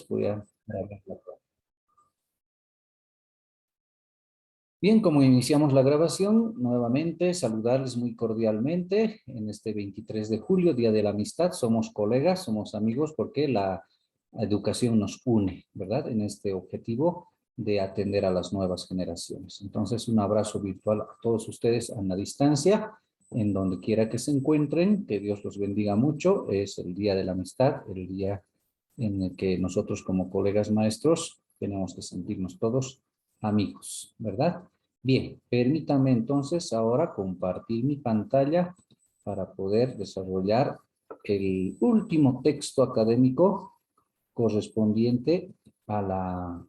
voy a grabar la prueba. Bien, como iniciamos la grabación, nuevamente saludarles muy cordialmente en este 23 de julio, Día de la Amistad. Somos colegas, somos amigos porque la educación nos une, ¿verdad? En este objetivo de atender a las nuevas generaciones. Entonces, un abrazo virtual a todos ustedes a la distancia, en donde quiera que se encuentren, que Dios los bendiga mucho. Es el Día de la Amistad, el día en el que nosotros como colegas maestros tenemos que sentirnos todos amigos, ¿verdad? Bien, permítanme entonces ahora compartir mi pantalla para poder desarrollar el último texto académico correspondiente a la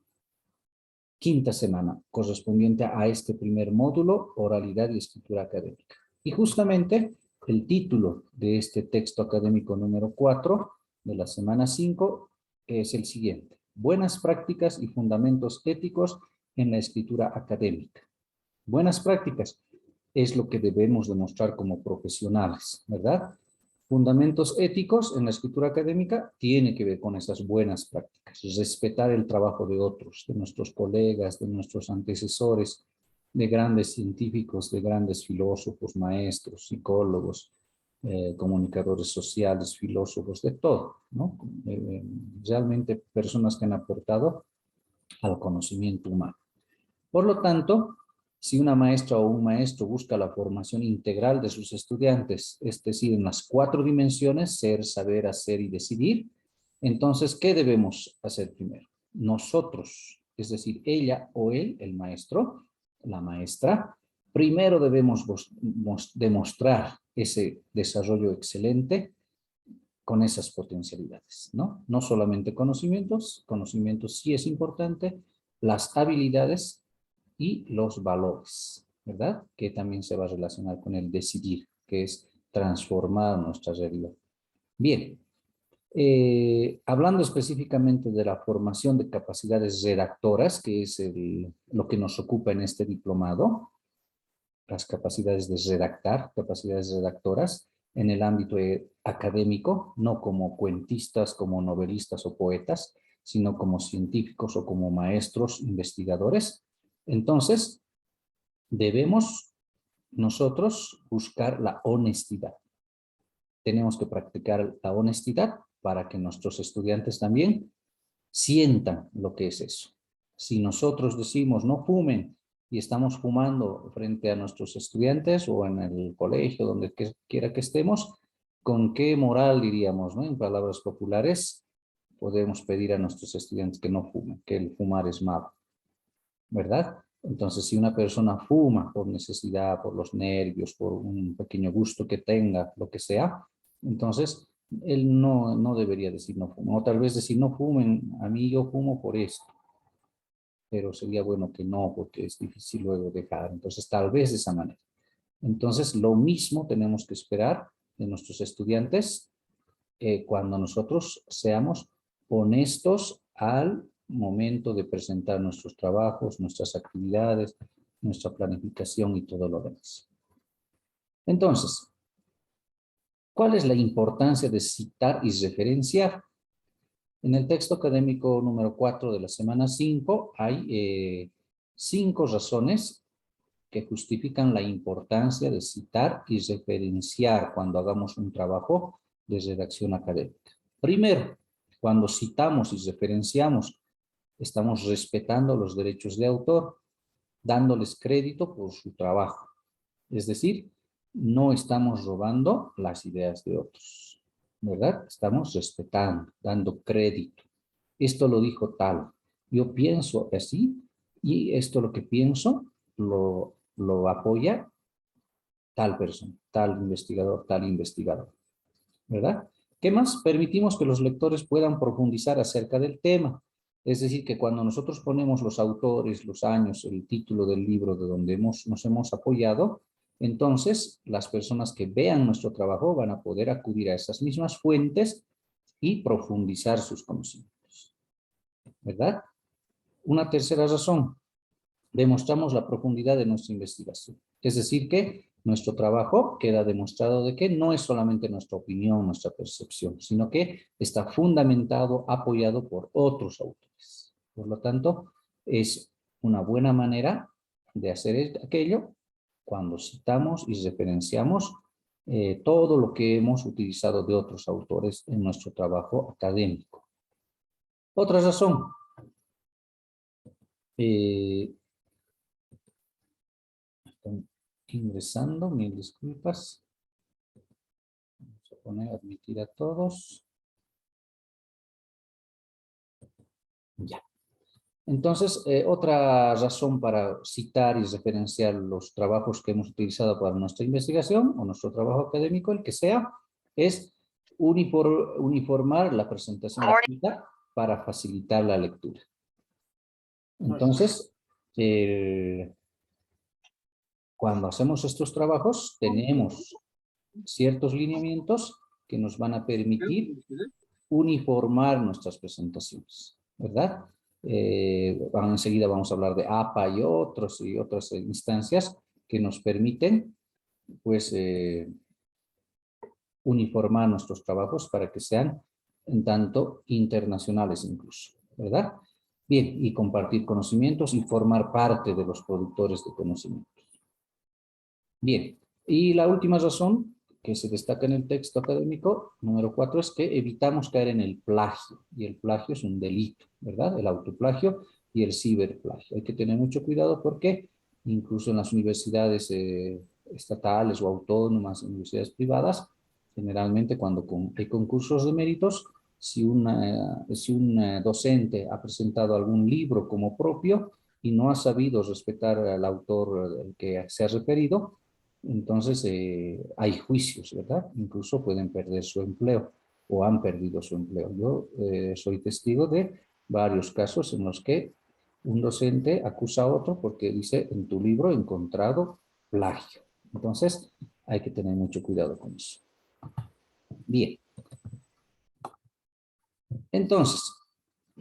quinta semana, correspondiente a este primer módulo, oralidad y escritura académica. Y justamente el título de este texto académico número 4 de la semana 5 es el siguiente: Buenas prácticas y fundamentos éticos en la escritura académica. Buenas prácticas es lo que debemos demostrar como profesionales, ¿verdad? Fundamentos éticos en la escritura académica tiene que ver con esas buenas prácticas, respetar el trabajo de otros, de nuestros colegas, de nuestros antecesores, de grandes científicos, de grandes filósofos, maestros, psicólogos, comunicadores sociales, filósofos, de todo, ¿no? Realmente personas que han aportado al conocimiento humano. Por lo tanto, si una maestra o un maestro busca la formación integral de sus estudiantes, es decir, en las 4 dimensiones, ser, saber, hacer y decidir, entonces, ¿qué debemos hacer primero? Nosotros, es decir, ella o él, el maestro, la maestra, primero debemos demostrar ese desarrollo excelente con esas potencialidades, ¿no? No solamente conocimientos sí es importante, las habilidades y los valores, ¿verdad? Que también se va a relacionar con el decidir, que es transformar nuestra realidad. Bien, hablando específicamente de la formación de capacidades redactoras, que es lo que nos ocupa en este diplomado, las capacidades de redactar, capacidades redactoras en el ámbito académico, no como cuentistas, como novelistas o poetas, sino como científicos o como maestros, investigadores. Entonces, debemos nosotros buscar la honestidad. Tenemos que practicar la honestidad para que nuestros estudiantes también sientan lo que es eso. Si nosotros decimos no fumen y estamos fumando frente a nuestros estudiantes o en el colegio, donde quiera que estemos, ¿con qué moral diríamos, ¿no? En palabras populares, podemos pedir a nuestros estudiantes que no fumen, que el fumar es malo, ¿verdad? Entonces, si una persona fuma por necesidad, por los nervios, por un pequeño gusto que tenga, lo que sea, entonces él no debería decir no fumen. O tal vez decir no fumen, a mí yo fumo por esto. Pero sería bueno que no, porque es difícil luego dejar. Entonces, tal vez de esa manera. Entonces, lo mismo tenemos que esperar de nuestros estudiantes cuando nosotros seamos honestos al momento de presentar nuestros trabajos, nuestras actividades, nuestra planificación y todo lo demás. Entonces, ¿cuál es la importancia de citar y referenciar? En el texto académico número 4 de la semana 5 hay 5 razones que justifican la importancia de citar y referenciar cuando hagamos un trabajo de redacción académica. Primero, cuando citamos y referenciamos, estamos respetando los derechos de autor, dándoles crédito por su trabajo. Es decir, no estamos robando las ideas de otros, ¿verdad? Estamos respetando, dando crédito. Esto lo dijo tal. Yo pienso así y esto lo que pienso lo apoya tal persona, tal investigador, ¿verdad? ¿Qué más? Permitimos que los lectores puedan profundizar acerca del tema. Es decir, que cuando nosotros ponemos los autores, los años, el título del libro de donde nos hemos apoyado, entonces las personas que vean nuestro trabajo van a poder acudir a esas mismas fuentes y profundizar sus conocimientos, ¿verdad? Una tercera razón, demostramos la profundidad de nuestra investigación. Es decir, que Nuestro trabajo queda demostrado de que no es solamente nuestra opinión, nuestra percepción, sino que está fundamentado, apoyado por otros autores. Por lo tanto, es una buena manera de hacer aquello cuando citamos y referenciamos todo lo que hemos utilizado de otros autores en nuestro trabajo académico. Otra razón. Están ingresando, mil disculpas. Vamos a poner admitir a todos. Ya. Entonces, otra razón para citar y referenciar los trabajos que hemos utilizado para nuestra investigación o nuestro trabajo académico, el que sea, es uniformar la presentación escrita para facilitar la lectura. Entonces, cuando hacemos estos trabajos, tenemos ciertos lineamientos que nos van a permitir uniformar nuestras presentaciones, ¿verdad? Enseguida vamos a hablar de APA y otras instancias que nos permiten, pues, uniformar nuestros trabajos para que sean en tanto internacionales incluso, ¿verdad? Bien, y compartir conocimientos y formar parte de los productores de conocimientos. Bien, y la última razón que se destaca en el texto académico, número 4, es que evitamos caer en el plagio, y el plagio es un delito, ¿verdad? El autoplagio y el ciberplagio. Hay que tener mucho cuidado porque incluso en las universidades estatales o autónomas, universidades privadas, generalmente cuando hay concursos de méritos, si un docente ha presentado algún libro como propio y no ha sabido respetar al autor al que se ha referido, entonces hay juicios, ¿verdad? Incluso pueden perder su empleo o han perdido su empleo. Yo soy testigo de varios casos en los que un docente acusa a otro porque dice, en tu libro he encontrado plagio. Entonces hay que tener mucho cuidado con eso. Bien. Entonces,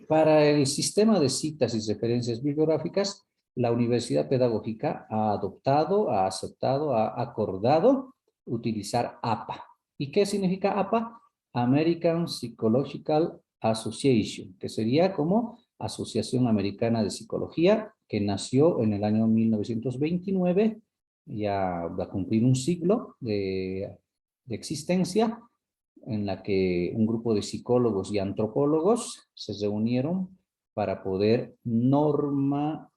para el sistema de citas y referencias bibliográficas, la Universidad Pedagógica ha adoptado, ha aceptado, ha acordado utilizar APA. ¿Y qué significa APA? American Psychological Association, que sería como Asociación Americana de Psicología, que nació en el año 1929, ya va a cumplir un siglo de existencia, en la que un grupo de psicólogos y antropólogos se reunieron para poder normar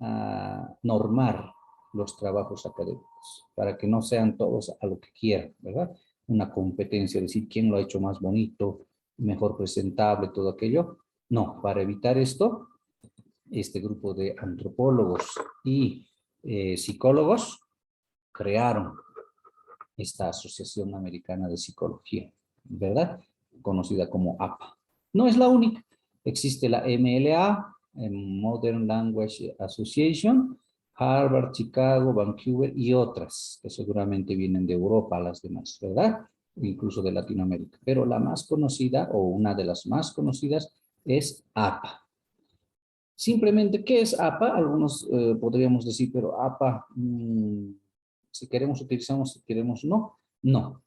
los trabajos académicos, para que no sean todos a lo que quieran, ¿verdad? Una competencia, decir quién lo ha hecho más bonito, mejor presentable, todo aquello. No, para evitar esto, este grupo de antropólogos y psicólogos crearon esta Asociación Americana de Psicología, ¿verdad? Conocida como APA. No es la única. Existe la MLA, Modern Language Association, Harvard, Chicago, Vancouver y otras, que seguramente vienen de Europa, las demás, ¿verdad? Incluso de Latinoamérica. Pero la más conocida, o una de las más conocidas, es APA. Simplemente, ¿qué es APA? Algunos podríamos decir, pero APA, si queremos utilizamos, si queremos no. No,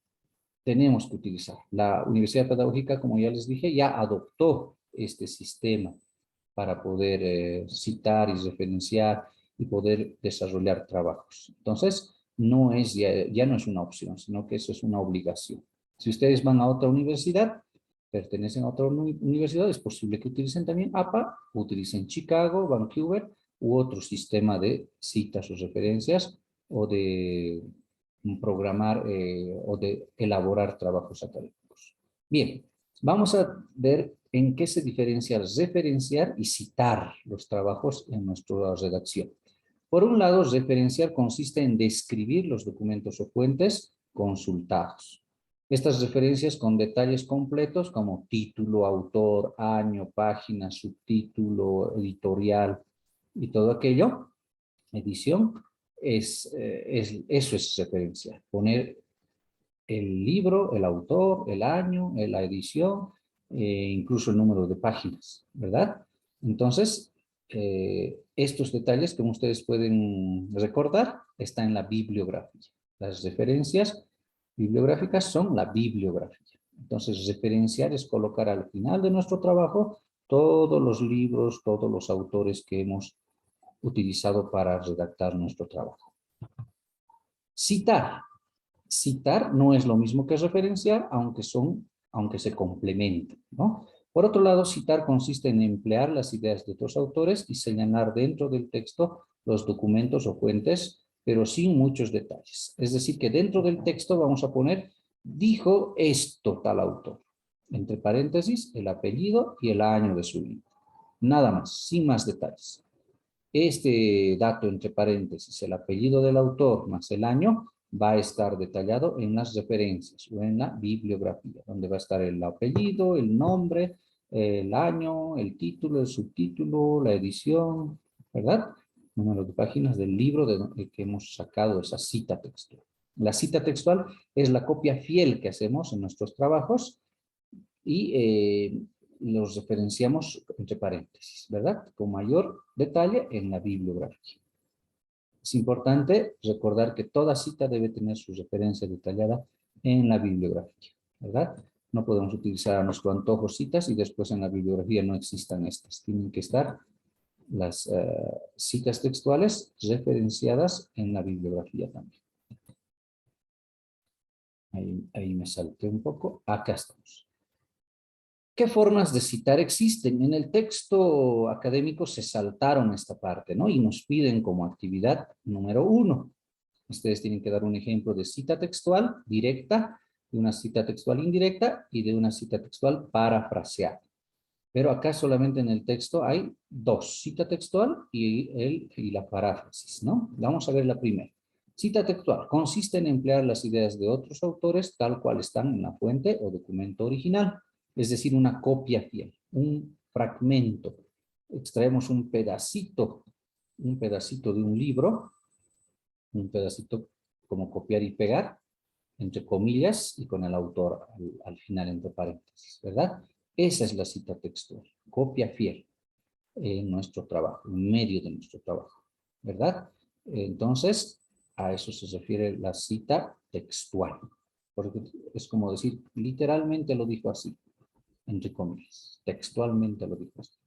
tenemos que utilizar. La Universidad Pedagógica, como ya les dije, ya adoptó este sistema para poder citar y referenciar y poder desarrollar trabajos. Entonces, ya no es una opción, sino que eso es una obligación. Si ustedes van a otra universidad, pertenecen a otra universidad, es posible que utilicen también APA, utilicen Chicago, Vancouver u otro sistema de citas o referencias o de programar o de elaborar trabajos académicos. Bien, vamos a ver en qué se diferencia referenciar y citar los trabajos en nuestra redacción. Por un lado, referenciar consiste en describir los documentos o fuentes consultados. Estas referencias con detalles completos como título, autor, año, página, subtítulo, editorial y todo aquello, edición, eso es referencia. Poner el libro, el autor, el año, la edición, incluso el número de páginas, ¿verdad? Entonces, estos detalles, como ustedes pueden recordar, están en la bibliografía. Las referencias bibliográficas son la bibliografía. Entonces, referenciar es colocar al final de nuestro trabajo todos los libros, todos los autores que hemos utilizado para redactar nuestro trabajo. Citar. Citar no es lo mismo que referenciar, aunque se complementan, ¿no? Por otro lado, citar consiste en emplear las ideas de otros autores y señalar dentro del texto los documentos o fuentes, pero sin muchos detalles. Es decir, que dentro del texto vamos a poner, dijo esto tal autor. Entre paréntesis, el apellido y el año de su libro. Nada más, sin más detalles. Este dato entre paréntesis, el apellido del autor más el año, va a estar detallado en las referencias o en la bibliografía, donde va a estar el apellido, el nombre, el año, el título, el subtítulo, la edición, ¿verdad? Número de páginas del libro de que hemos sacado esa cita textual. La cita textual es la copia fiel que hacemos en nuestros trabajos y los referenciamos entre paréntesis, ¿verdad? Con mayor detalle en la bibliografía. Es importante recordar que toda cita debe tener su referencia detallada en la bibliografía, ¿verdad? No podemos utilizar a nuestro antojo citas y después en la bibliografía no existan estas. Tienen que estar las citas textuales referenciadas en la bibliografía también. Ahí me salté un poco. Acá estamos. ¿Qué formas de citar existen? En el texto académico se saltaron esta parte, ¿no? Y nos piden como actividad número 1. Ustedes tienen que dar un ejemplo de cita textual directa, de una cita textual indirecta y de una cita textual parafraseada. Pero acá solamente en el texto hay 2, cita textual y la paráfrasis, ¿no? Vamos a ver la primera. Cita textual consiste en emplear las ideas de otros autores tal cual están en la fuente o documento original, es decir, una copia fiel, un fragmento. Extraemos un pedacito de un libro, un pedacito como copiar y pegar, entre comillas, y con el autor al final entre paréntesis, ¿verdad? Esa es la cita textual, copia fiel en nuestro trabajo, en medio de nuestro trabajo, ¿verdad? Entonces, a eso se refiere la cita textual, porque es como decir, literalmente lo dijo así, entre comillas, textualmente lo dijo así.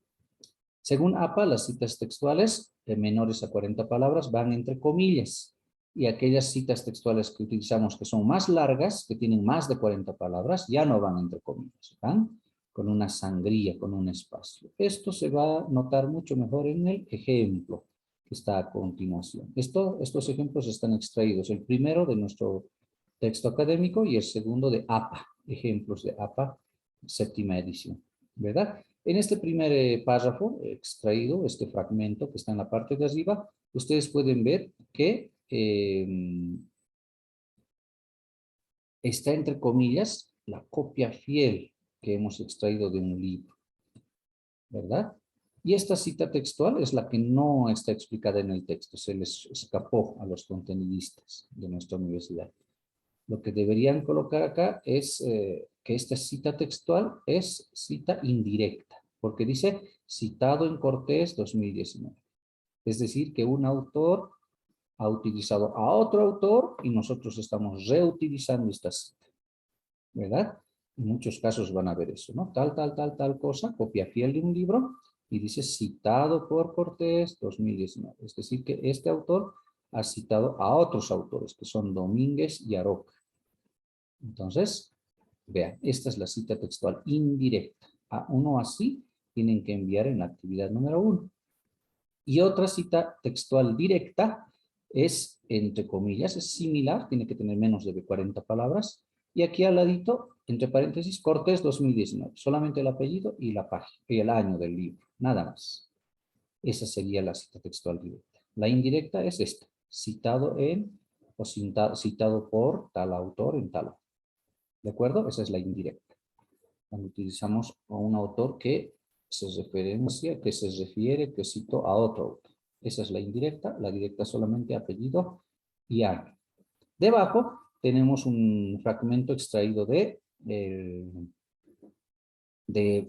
Según APA, las citas textuales menores a 40 palabras van entre comillas, y aquellas citas textuales que utilizamos que son más largas, que tienen más de 40 palabras, ya no van entre comillas, van con una sangría, con un espacio. Esto se va a notar mucho mejor en el ejemplo que está a continuación. Estos ejemplos están extraídos, el primero de nuestro texto académico y el segundo de APA, ejemplos de APA, séptima edición, ¿verdad? En este primer párrafo extraído, este fragmento que está en la parte de arriba, ustedes pueden ver que está entre comillas la copia fiel que hemos extraído de un libro, ¿verdad? Y esta cita textual es la que no está explicada en el texto, se les escapó a los contenidistas de nuestra universidad. Lo que deberían colocar acá es que esta cita textual es cita indirecta, porque dice citado en Cortés 2019. Es decir, que un autor ha utilizado a otro autor y nosotros estamos reutilizando esta cita, ¿verdad? En muchos casos van a ver eso, ¿no? Tal cosa, copia fiel de un libro y dice citado por Cortés 2019. Es decir, que este autor ha citado a otros autores, que son Domínguez y Aroca. Entonces, vean, esta es la cita textual indirecta. A uno así tienen que enviar en la actividad número 1. Y otra cita textual directa es, entre comillas, es similar, tiene que tener menos de 40 palabras. Y aquí al ladito, entre paréntesis, Cortés 2019. Solamente el apellido y la página, y el año del libro, nada más. Esa sería la cita textual directa. La indirecta es esta, citado en o citado por tal autor en tal autor. ¿De acuerdo? Esa es la indirecta. Cuando utilizamos a un autor que se referencia, que se refiere, que cito a otro autor. Esa es la indirecta. La directa solamente apellido y año. Debajo tenemos un fragmento extraído de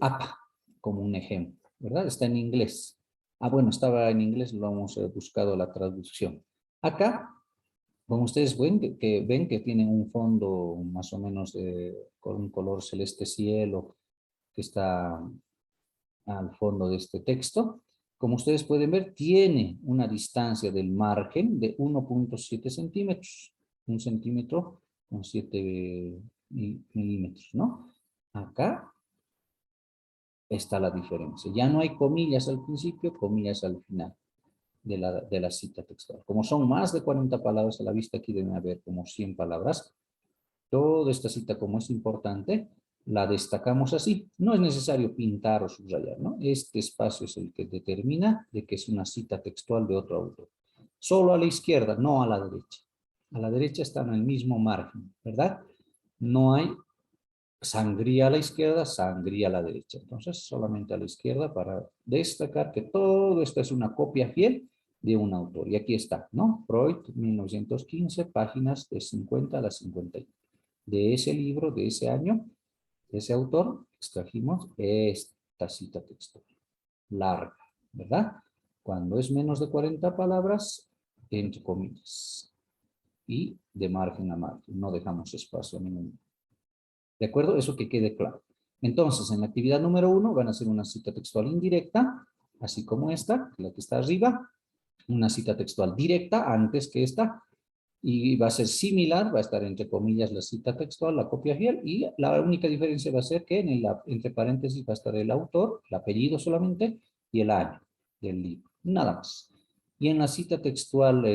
APA, como un ejemplo, ¿verdad? Está en inglés. Ah, bueno, estaba en inglés, lo hemos buscado la traducción. Acá Como ustedes ven que tienen un fondo más o menos con un color celeste cielo que está al fondo de este texto. Como ustedes pueden ver, tiene una distancia del margen de 1.7 centímetros. 1 centímetro con 7 milímetros, ¿no? Acá está la diferencia. Ya no hay comillas al principio, comillas al final de la cita textual. Como son más de 40 palabras a la vista, aquí deben haber como 100 palabras. Toda esta cita, como es importante, la destacamos así. No es necesario pintar o subrayar, ¿no? Este espacio es el que determina de que es una cita textual de otro autor. Solo a la izquierda, no a la derecha. A la derecha está en el mismo margen, ¿verdad? No hay sangría a la izquierda, sangría a la derecha. Entonces, solamente a la izquierda para destacar que todo esto es una copia fiel de un autor. Y aquí está, ¿no? Freud, 1915, páginas de 50 a las 51. De ese libro, de ese año, de ese autor, extrajimos esta cita textual. Larga, ¿verdad? Cuando es menos de 40 palabras, entre comillas. Y de margen a margen. No dejamos espacio a ningún. ¿De acuerdo? Eso que quede claro. Entonces, en la actividad número 1 van a hacer una cita textual indirecta, así como esta, la que está arriba. Una cita textual directa antes que esta. Y va a ser similar, va a estar entre comillas la cita textual, la copia fiel, y la única diferencia va a ser que entre paréntesis va a estar el autor, el apellido solamente, y el año del libro. Nada más. Y en la cita textual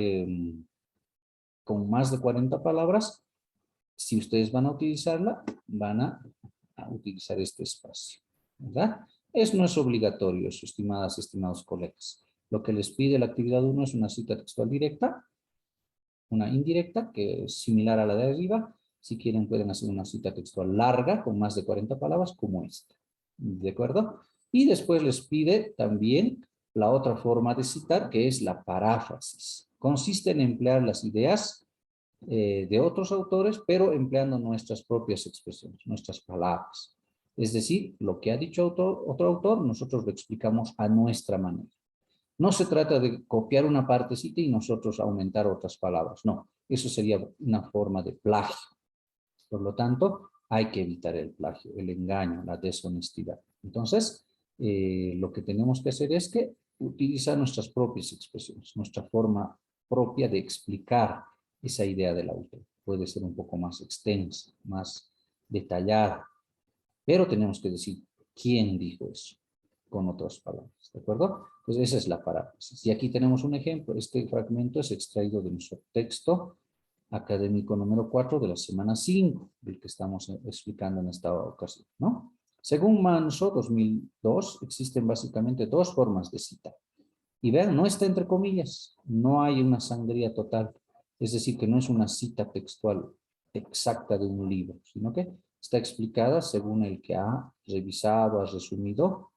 con más de 40 palabras, si ustedes van a utilizarla, van a utilizar este espacio, ¿verdad? No es obligatorio, estimadas, estimados colegas. Lo que les pide la actividad 1 es una cita textual directa, una indirecta, que es similar a la de arriba. Si quieren, pueden hacer una cita textual larga, con más de 40 palabras, como esta. ¿De acuerdo? Y después les pide también la otra forma de citar, que es la paráfrasis. Consiste en emplear las ideas de otros autores, pero empleando nuestras propias expresiones, nuestras palabras. Es decir, lo que ha dicho otro autor, nosotros lo explicamos a nuestra manera. No se trata de copiar una partecita y nosotros aumentar otras palabras. No, eso sería una forma de plagio. Por lo tanto, hay que evitar el plagio, el engaño, la deshonestidad. Entonces, lo que tenemos que hacer es que utilizar nuestras propias expresiones, nuestra forma propia de explicar esa idea del autor. Puede ser un poco más extensa, más detallada, pero tenemos que decir quién dijo eso, con otras palabras, ¿de acuerdo? Pues esa es la paráfrasis. Y aquí tenemos un ejemplo. Este fragmento es extraído de nuestro texto académico número 4 de la semana 5, del que estamos explicando en esta ocasión, ¿no? Según Manso, 2002, existen básicamente dos formas de cita. Y vean, no está entre comillas, no hay una sangría total, es decir, que no es una cita textual exacta de un libro, sino que está explicada según el que ha revisado, ha resumido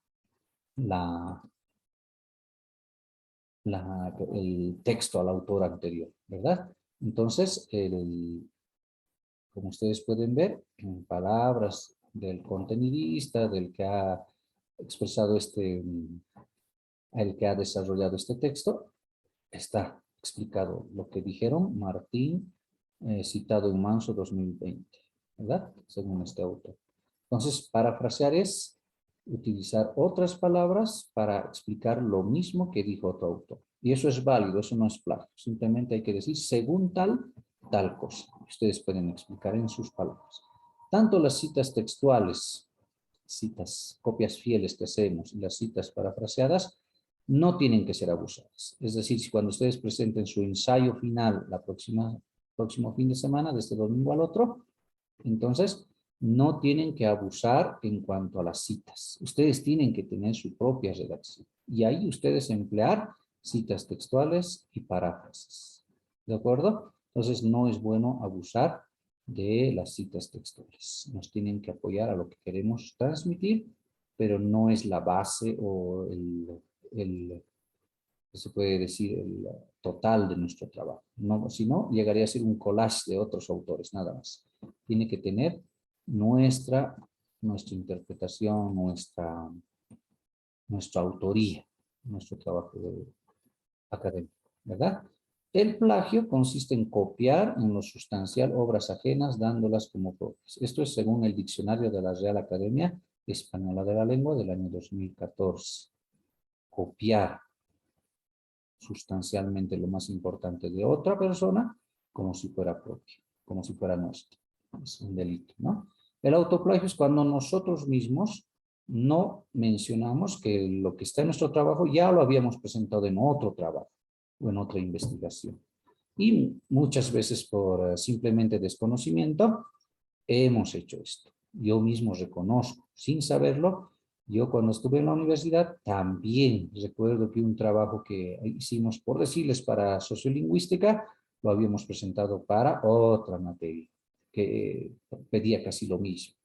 el texto al autor anterior, ¿verdad? Entonces, como ustedes pueden ver, en palabras del contenidista, del que ha expresado el que ha desarrollado este texto, está explicado lo que dijeron Martín, citado en Manso 2020, ¿verdad? Según este autor. Entonces, parafrasear es utilizar otras palabras para explicar lo mismo que dijo otro autor. Y eso es válido, eso no es plagio. Simplemente hay que decir según tal cosa. Ustedes pueden explicar en sus palabras. Tanto las citas textuales, citas, copias fieles que hacemos y las citas parafraseadas, no tienen que ser abusadas. Es decir, si cuando ustedes presenten su ensayo final próximo fin de semana, de este domingo al otro, entonces no tienen que abusar en cuanto a las citas. Ustedes tienen que tener su propia redacción. Y ahí ustedes emplear citas textuales y paráfrasis. ¿De acuerdo? Entonces no es bueno abusar de las citas textuales. Nos tienen que apoyar a lo que queremos transmitir, pero no es la base o se puede decir, el total de nuestro trabajo. No, si no, llegaría a ser un collage de otros autores, nada más. Tiene que tener nuestra interpretación, nuestra autoría, nuestro trabajo académico, ¿verdad? El plagio consiste en copiar en lo sustancial obras ajenas dándolas como propias. Esto es según el diccionario de la Real Academia Española de la Lengua del año 2014. Copiar sustancialmente lo más importante de otra persona como si fuera propia, como si fuera nuestro. Es un delito, ¿no? El autoplagio es cuando nosotros mismos no mencionamos que lo que está en nuestro trabajo ya lo habíamos presentado en otro trabajo o en otra investigación. Y muchas veces por simplemente desconocimiento hemos hecho esto. Yo mismo reconozco, sin saberlo, yo cuando estuve en la universidad también recuerdo que un trabajo que hicimos, por decirles, para sociolingüística, lo habíamos presentado para otra materia, que pedía casi lo mismo,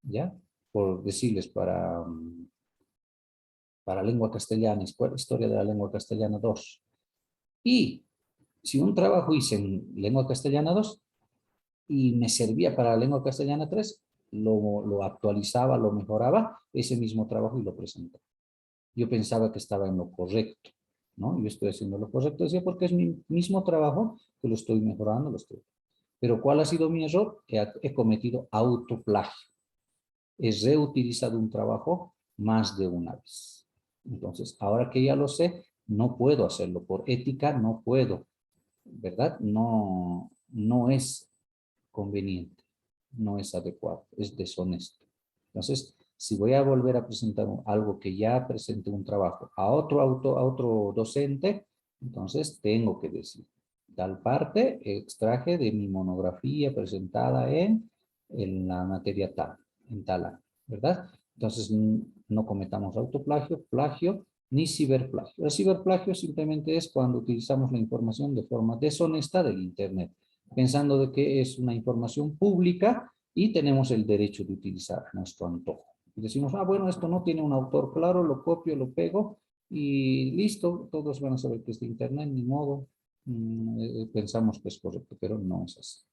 ¿ya? Por decirles, para lengua castellana, historia de la lengua castellana 2. Y si un trabajo hice en lengua castellana 2 y me servía para la lengua castellana 3, lo actualizaba, lo mejoraba, ese mismo trabajo y lo presentaba. Yo pensaba que estaba en lo correcto, ¿no? Yo estoy haciendo lo correcto, decía, porque es mi mismo trabajo que lo estoy mejorando, lo estoy. Pero ¿cuál ha sido mi error? Que he cometido autoplagio. He reutilizado un trabajo más de una vez. Entonces, ahora que ya lo sé, no puedo hacerlo. Por ética no puedo, ¿verdad? No, no es conveniente, no es adecuado, es deshonesto. Entonces, si voy a volver a presentar algo que ya presenté un trabajo a otro docente, entonces tengo que decir, tal parte extraje de mi monografía presentada en la materia tal, en tal año, ¿verdad? Entonces, no cometamos autoplagio, plagio, ni ciberplagio. El ciberplagio simplemente es cuando utilizamos la información de forma deshonesta del Internet, pensando de que es una información pública y tenemos el derecho de utilizar nuestro antojo. Y decimos, ah, bueno, esto no tiene un autor claro, lo copio, lo pego y listo, todos van a saber que es de Internet, ni modo. Pensamos que es correcto, pero no es así.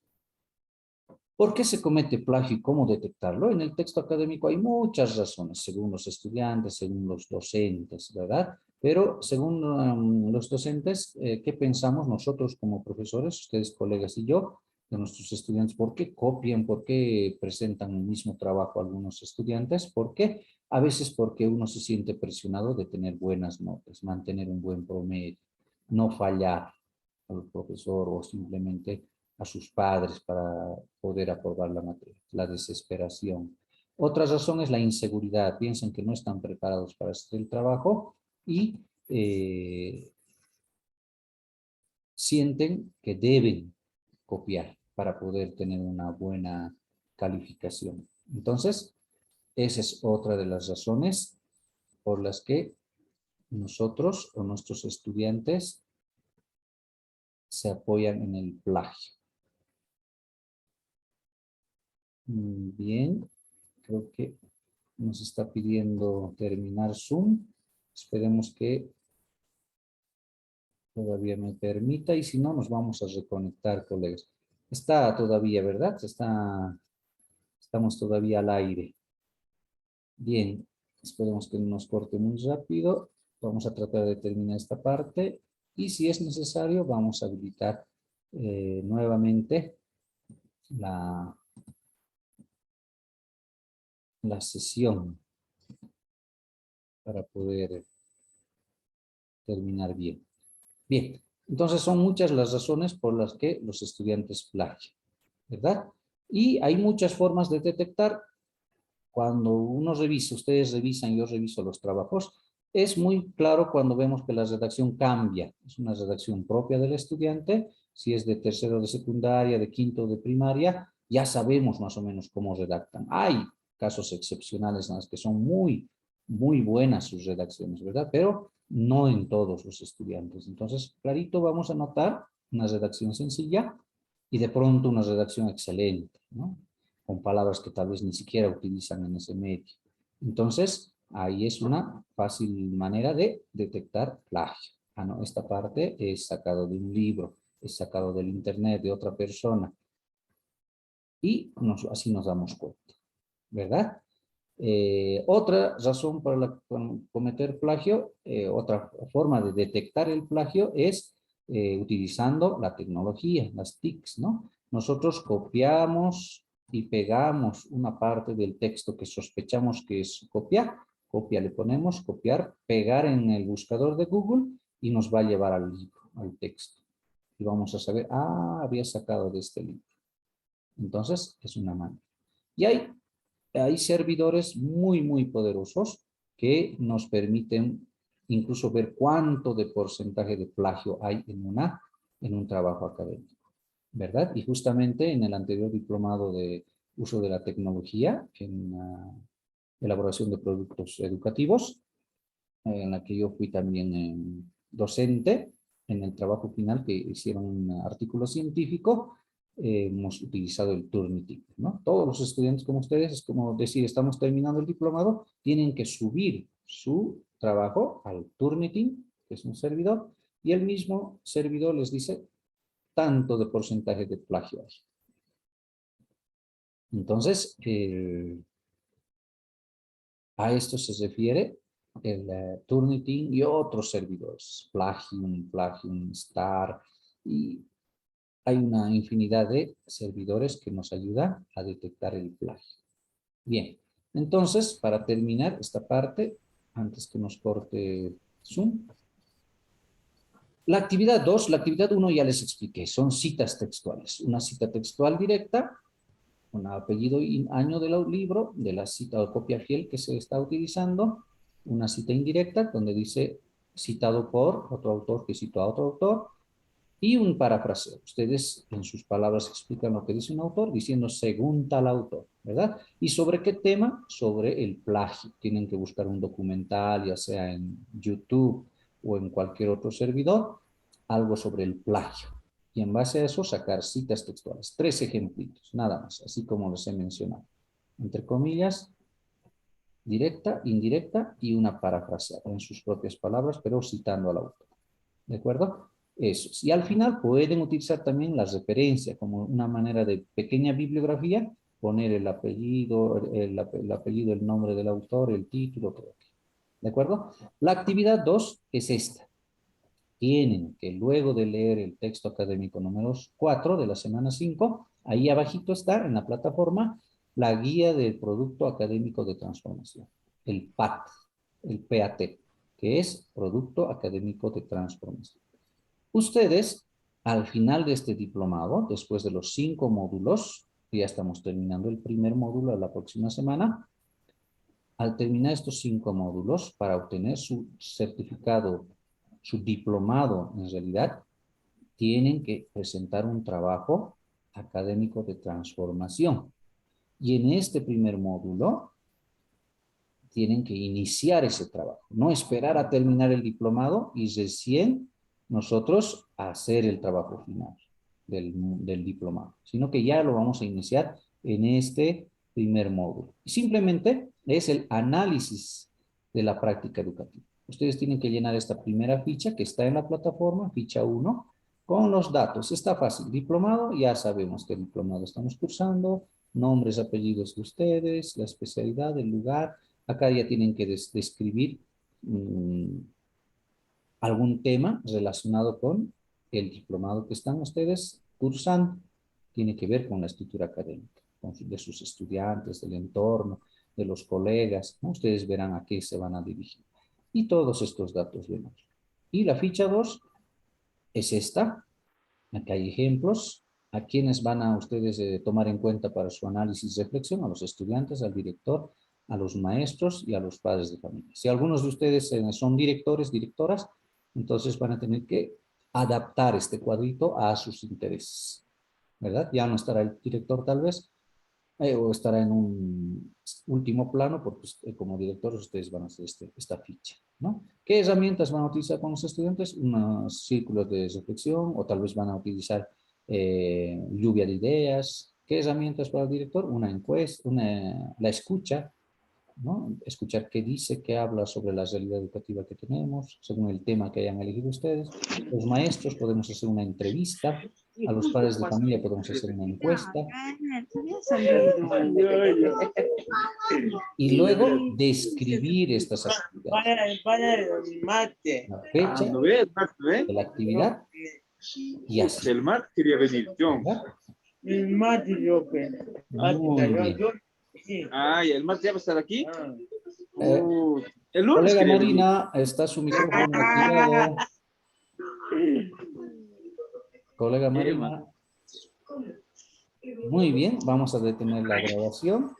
¿Por qué se comete plagio y cómo detectarlo? En el texto académico hay muchas razones, según los estudiantes, según los docentes, ¿verdad? Pero según los docentes, ¿qué pensamos nosotros como profesores, ustedes colegas y yo, de nuestros estudiantes? ¿Por qué copian? ¿Por qué presentan el mismo trabajo a algunos estudiantes? ¿Por qué? A veces porque uno se siente presionado de tener buenas notas, mantener un buen promedio, no fallar al profesor o simplemente a sus padres para poder aprobar la materia, la desesperación. Otra razón es la inseguridad, piensan que no están preparados para hacer el trabajo y sienten que deben copiar para poder tener una buena calificación. Entonces, esa es otra de las razones por las que nosotros o nuestros estudiantes se apoyan en el plagio. Bien, creo que nos está pidiendo terminar Zoom. Esperemos que todavía me permita y si no, nos vamos a reconectar, colegas. Está todavía, ¿verdad? Estamos todavía al aire. Bien, esperemos que no nos corte muy rápido. Vamos a tratar de terminar esta parte y si es necesario, vamos a habilitar nuevamente la sesión para poder terminar bien. Bien, entonces son muchas las razones por las que los estudiantes plagian, ¿verdad? Y hay muchas formas de detectar. Cuando uno revisa, ustedes revisan, yo reviso los trabajos, es muy claro cuando vemos que la redacción cambia. Es una redacción propia del estudiante. Si es de tercero de secundaria, de quinto de primaria, ya sabemos más o menos cómo redactan. Hay casos excepcionales en los que son muy, muy buenas sus redacciones, ¿verdad? Pero no en todos los estudiantes. Entonces, clarito vamos a notar una redacción sencilla y de pronto una redacción excelente, ¿no? Con palabras que tal vez ni siquiera utilizan en ese medio. Entonces, ahí es una fácil manera de detectar plagio. Ah, no, esta parte es sacado de un libro, es sacado del internet de otra persona. Y así nos damos cuenta, ¿verdad? Otra razón para cometer plagio, otra forma de detectar el plagio es utilizando la tecnología, las TICs, ¿no? Nosotros copiamos y pegamos una parte del texto que sospechamos que es copia le ponemos, copiar, pegar en el buscador de Google y nos va a llevar al libro, al texto. Y vamos a saber, había sacado de este libro. Entonces, es una manera. Y hay servidores muy poderosos que nos permiten incluso ver cuánto de porcentaje de plagio hay en un trabajo académico, ¿verdad? Y justamente en el anterior diplomado de uso de la tecnología en elaboración de productos educativos, en la que yo fui también docente, en el trabajo final que hicieron un artículo científico, hemos utilizado el Turnitin, ¿no? Todos los estudiantes como ustedes, es como decir, estamos terminando el diplomado, tienen que subir su trabajo al Turnitin, que es un servidor, y el mismo servidor les dice tanto de porcentaje de plagio hay. Entonces, a esto se refiere el Turnitin y otros servidores, Plagium, Star, y hay una infinidad de servidores que nos ayudan a detectar el plagio. Bien, entonces, para terminar esta parte, antes que nos corte Zoom, la actividad 2, la actividad 1 ya les expliqué, son citas textuales. Una cita textual directa, un apellido y año del libro, de la cita o copia fiel que se está utilizando, una cita indirecta donde dice citado por otro autor que citó a otro autor, y un parafraseo. Ustedes en sus palabras explican lo que dice un autor diciendo según tal autor, ¿verdad? ¿Y sobre qué tema? Sobre el plagio. Tienen que buscar un documental, ya sea en YouTube o en cualquier otro servidor, algo sobre el plagio. Y en base a eso sacar citas textuales. 3 ejemplitos, nada más, así como les he mencionado. Entre comillas, directa, indirecta y una parafraseada en sus propias palabras, pero citando al autor. ¿De acuerdo? Eso. Y al final pueden utilizar también la referencia como una manera de pequeña bibliografía, poner el apellido, el apellido, el nombre del autor, el título, todo. ¿De acuerdo? La actividad 2 es esta. Tienen que luego de leer el texto académico número 4 de la semana 5, ahí abajito está en la plataforma la guía del producto académico de transformación, el PAT, el PAT, que es Producto Académico de Transformación. Ustedes, al final de este diplomado, después de los 5 módulos, ya estamos terminando el primer módulo la próxima semana, al terminar estos 5 módulos, para obtener su certificado, su diplomado en realidad, tienen que presentar un trabajo académico de transformación. Y en este primer módulo, tienen que iniciar ese trabajo, no esperar a terminar el diplomado y recién nosotros hacer el trabajo final del diplomado, sino que ya lo vamos a iniciar en este primer módulo. Y simplemente es el análisis de la práctica educativa. Ustedes tienen que llenar esta primera ficha que está en la plataforma, ficha 1, con los datos. Está fácil. Diplomado, ya sabemos qué diplomado estamos cursando, nombres, apellidos de ustedes, la especialidad, el lugar. Acá ya tienen que describir algún tema relacionado con el diplomado que están ustedes cursando. Tiene que ver con la escritura académica, de sus estudiantes, del entorno, de los colegas, ¿no? Ustedes verán a qué se van a dirigir. Y todos estos datos vemos. Y la ficha 2 es esta. Acá hay ejemplos. ¿A quiénes van a ustedes tomar en cuenta para su análisis y reflexión? A los estudiantes, al director, a los maestros y a los padres de familia. Si algunos de ustedes son directores, directoras, entonces van a tener que adaptar este cuadrito a sus intereses, ¿verdad? Ya no estará el director tal vez, o estará en un último plano, porque como directores ustedes van a hacer esta ficha, ¿no? ¿Qué herramientas van a utilizar con los estudiantes? Unos círculos de reflexión, o tal vez van a utilizar lluvia de ideas. ¿Qué herramientas para el director? Una encuesta, la escucha, ¿no? Escuchar qué dice, qué habla sobre la realidad educativa que tenemos, según el tema que hayan elegido ustedes. Los maestros podemos hacer una entrevista, a los padres de familia podemos hacer una encuesta y luego describir estas actividades. La fecha de la actividad y así. El mar quería venir, John. ¿Verdad? Ah, Muy bien. y el mar ya va a estar aquí. Eh, El lunes Colega quería venir. Marina, está su micrófono activado. Colega Marina. Muy bien, vamos a detener la grabación.